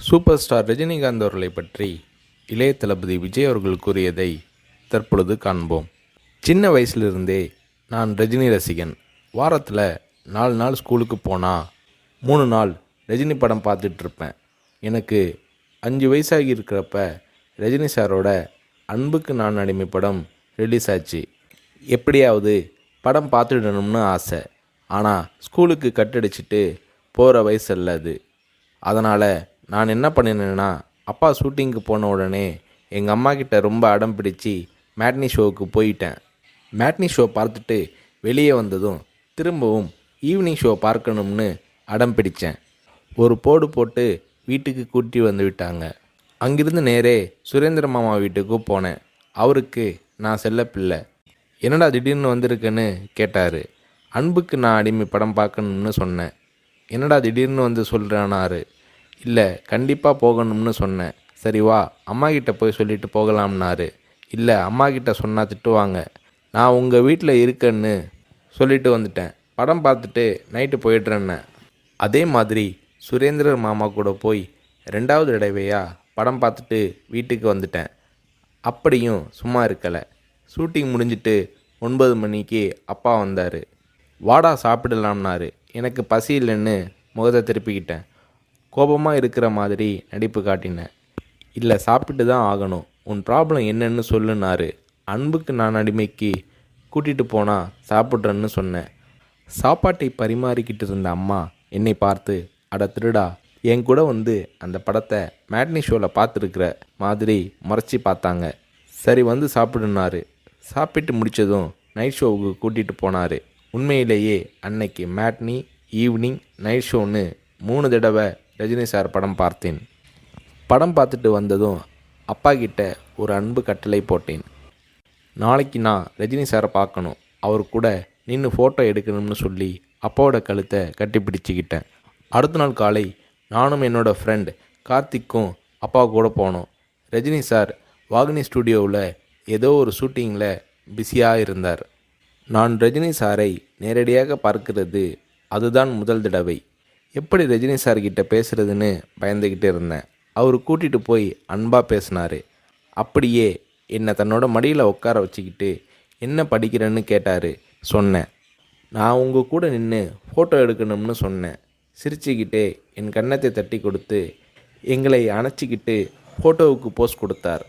Super star Rajinikanth அவர்களை பற்றி இளைய தளபதி விஜய் அவர்கள் கூறியதை தற்பொழுது காண்போம். சின்ன வயசுலிருந்தே நான் ரஜினி ரசிகன். வாரத்தில் 4 நாள் ஸ்கூலுக்கு போனால் 3 நாள் ரஜினி படம் பார்த்துட்ருப்பேன். எனக்கு 5 வயசாகி இருக்கிறப்ப ரஜினி சாரோட அன்புக்கு நான் அடிமை படம் ரிலீஸ் ஆச்சு. எப்படியாவது படம் பார்த்துடணும்னு ஆசை. ஆனால் ஸ்கூலுக்கு கட்டடிச்சிட்டு போகிற வயசு அல்ல அது. அதனால் நான் என்ன பண்ணினேன்னா, அப்பா ஷூட்டிங்க்கு போன உடனே எங்கள் அம்மா கிட்ட ரொம்ப அடம் பிடிச்சி மேட்னி ஷோவுக்கு போயிட்டேன். மேட்னி ஷோ பார்த்துட்டு வெளியே வந்ததும் திரும்பவும் ஈவினிங் ஷோ பார்க்கணும்னு அடம் பிடித்தேன். ஒரு போடு போட்டு வீட்டுக்கு கூட்டி வந்து விட்டாங்க. அங்கிருந்து நேரே சுரேந்திர மாமா வீட்டுக்கு போனேன். அவருக்கு நான் செல்லப்பிள்ளை. என்னடா திடீர்னு வந்திருக்கேன்னு கேட்டார். அன்புக்கு நான் அடிமை படம் பார்க்கணும்னு சொன்னேன். என்னடா திடீர்னு வந்து சொல்கிறானாரு. இல்லை, கண்டிப்பாக போகணும்னு சொன்னேன். சரி வா, அம்மா கிட்ட போய் சொல்லிட்டு போகலாம்னாரு. இல்லை, அம்மா கிட்ட சொன்னால் திட்டுவாங்க. நான் உங்கள் வீட்டில் இருக்கேன்னு சொல்லிட்டு வந்துட்டேன். படம் பார்த்துட்டு நைட்டு போயிடுறேன்னு. அதே மாதிரி சுரேந்திரர் மாமா கூட போய் 2வது தடவையாக படம் பார்த்துட்டு வீட்டுக்கு வந்துட்டேன். அப்படியும் சும்மா இருக்கலை. ஷூட்டிங் முடிஞ்சிட்டு 9 மணிக்கு அப்பா வந்தார். வாடா சாப்பிடலாம்னாரு. எனக்கு பசி இல்லைன்னு முகத்தை திருப்பிக்கிட்டேன். கோபமாக இருக்கிற மாதிரி நடிப்பு காட்டினேன். இல்லை, சாப்பிட்டு தான் ஆகணும். உன் ப்ராப்ளம் என்னன்னு சொல்லுனாரு. அன்புக்கு நான் அடிமைக்கு கூட்டிகிட்டு போனால் சாப்பிட்றேன்னு சொன்னேன். சாப்பாட்டை பரிமாறிக்கிட்டு இருந்த அம்மா என்னை பார்த்து, அட திருடா, என் கூட வந்து அந்த படத்தை மேட்னி ஷோவில் பார்த்துருக்குற மாதிரி முறைச்சி பார்த்தாங்க. சரி வந்து சாப்பிடுனாரு. சாப்பிட்டு முடித்ததும் நைட் ஷோவுக்கு கூட்டிகிட்டு போனார். உண்மையிலேயே அன்னைக்கு மேட்னி, ஈவினிங், நைட் ஷோன்னு 3 தடவை ரஜினி சார் படம் பார்த்தேன். படம் பார்த்துட்டு வந்ததும் அப்பா கிட்ட ஒரு அன்பு கட்டளை போட்டேன். நாளைக்கு நான் ரஜினி சாரை பார்க்கணும், அவர் கூட நின்று ஃபோட்டோ எடுக்கணும்னு சொல்லி அப்பாவோட கழுத்தை கட்டி பிடிச்சிக்கிட்டேன். அடுத்த நாள் காலை நானும் என்னோடய ஃப்ரெண்ட் கார்த்திக்கும் அப்பா கூட போனோம். ரஜினி சார் வாகினி ஸ்டுடியோவில் ஏதோ ஒரு ஷூட்டிங்கில் பிஸியாக இருந்தார். நான் ரஜினி சாரை நேரடியாக பார்க்கிறது அதுதான் முதல் தடவை. எப்படி ரஜினி சார்கிட்ட பேசுகிறதுன்னு பயந்துக்கிட்டு இருந்தேன். அவர் கூட்டிகிட்டு போய் அன்பாக பேசினார். அப்படியே என்னை தன்னோட மடியில் உட்கார வச்சுக்கிட்டு என்ன படிக்கிறேன்னு கேட்டார். சொன்னேன், நான் உங்கள் கூட நின்று ஃபோட்டோ எடுக்கணும்னு சொன்னேன். சிரிச்சுக்கிட்டே என் கன்னத்தை தட்டி கொடுத்து எங்களை அணைச்சிக்கிட்டு ஃபோட்டோவுக்கு போஸ் கொடுத்தார்.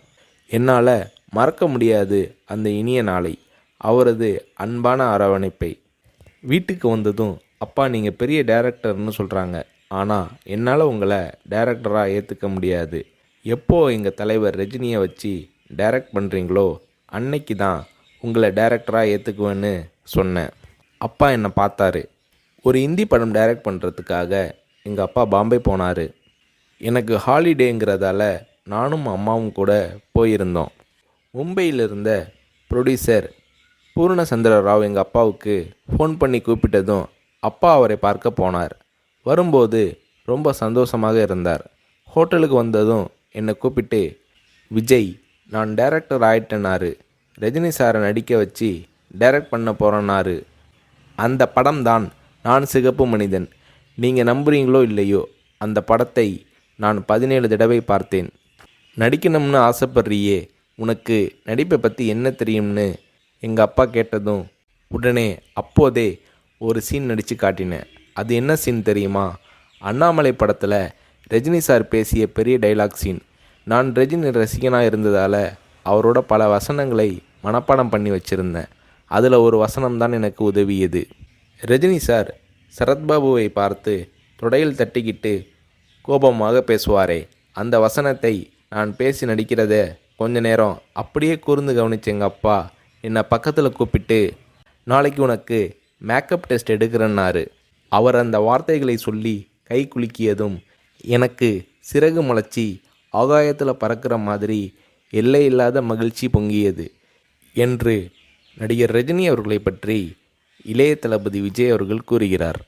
என்னால் மறக்க முடியாது அந்த இனிய நாளை, அவரது அன்பான அரவணைப்பை. வீட்டுக்கு வந்ததும், அப்பா நீங்கள் பெரிய டைரக்டர்னு சொல்கிறாங்க, ஆனால் என்னால் உங்களை டைரக்டராக ஏற்றுக்க முடியாது. எப்போ எங்கள் தலைவர் ரஜினியை வச்சு டைரக்ட் பண்ணுறீங்களோ அன்னைக்கு தான் உங்களை டைரக்டராக ஏற்றுக்குவேன்னு சொன்னேன். அப்பா என்னை பார்த்தாரு. ஒரு ஹிந்தி படம் டைரக்ட் பண்ணுறதுக்காக எங்கள் அப்பா பாம்பே போனார். எனக்கு ஹாலிடேங்கிறதால நானும் அம்மாவும் கூட போயிருந்தோம். மும்பையில் இருந்த ப்ரொடியூசர் பூர்ணச்சந்திர ராவ் எங்கள் அப்பாவுக்கு ஃபோன் பண்ணி கூப்பிட்டதும் அப்பா அவரை பார்க்க போனார். வரும்போது ரொம்ப சந்தோஷமாக இருந்தார். ஹோட்டலுக்கு வந்ததும் என்னை கூப்பிட்டு, விஜய், நான் டைரக்டர் ஆயிட்டேனாரு. ரஜினி சாரை நடிக்க வச்சு டைரக்ட் பண்ண போகிறேன்னாரு. அந்த படம் தான் நான் சிகப்பு மனிதன். நீங்கள் நம்புறீங்களோ இல்லையோ, அந்த படத்தை நான் 17 தடவை பார்த்தேன். நடிக்கணும்னு ஆசைப்படுறியே, உனக்கு நடிப்பை பற்றி என்ன தெரியும்னு எங்கள் அப்பா கேட்டதும் உடனே அப்போதே ஒரு சீன் நடித்து காட்டினேன். அது என்ன சீன் தெரியுமா? அண்ணாமலை படத்தில் ரஜினி சார் பேசிய பெரிய டைலாக் சீன். நான் ரஜினி ரசிகனாக இருந்ததால் அவரோட பல வசனங்களை மனப்பாடம் பண்ணி வச்சுருந்தேன். அதில் ஒரு வசனம்தான் எனக்கு உதவியது. ரஜினி சார் சரத்பாபுவை பார்த்து தொடையில் தட்டிக்கிட்டு கோபமாக பேசுவாரே, அந்த வசனத்தை நான் பேசி நடிக்கிறத கொஞ்ச நேரம் அப்படியே கூர்ந்து கவனிச்ச எங்கள் அப்பா என்னை பக்கத்தில் கூப்பிட்டு, நாளைக்கு உனக்கு மேக்கப் டெஸ்ட் எடுக்கிறேன்னாரு. அவர் அந்த வார்த்தைகளை சொல்லி கை குலுக்கியதும் எனக்கு சிறகு முளைச்சி ஆகாயத்தில் பறக்கிற மாதிரி எல்லையில்லாத மகிழ்ச்சி பொங்கியது என்று நடிகர் ரஜினி அவர்களை பற்றி இளைய தளபதி விஜய் அவர்கள் கூறுகிறார்.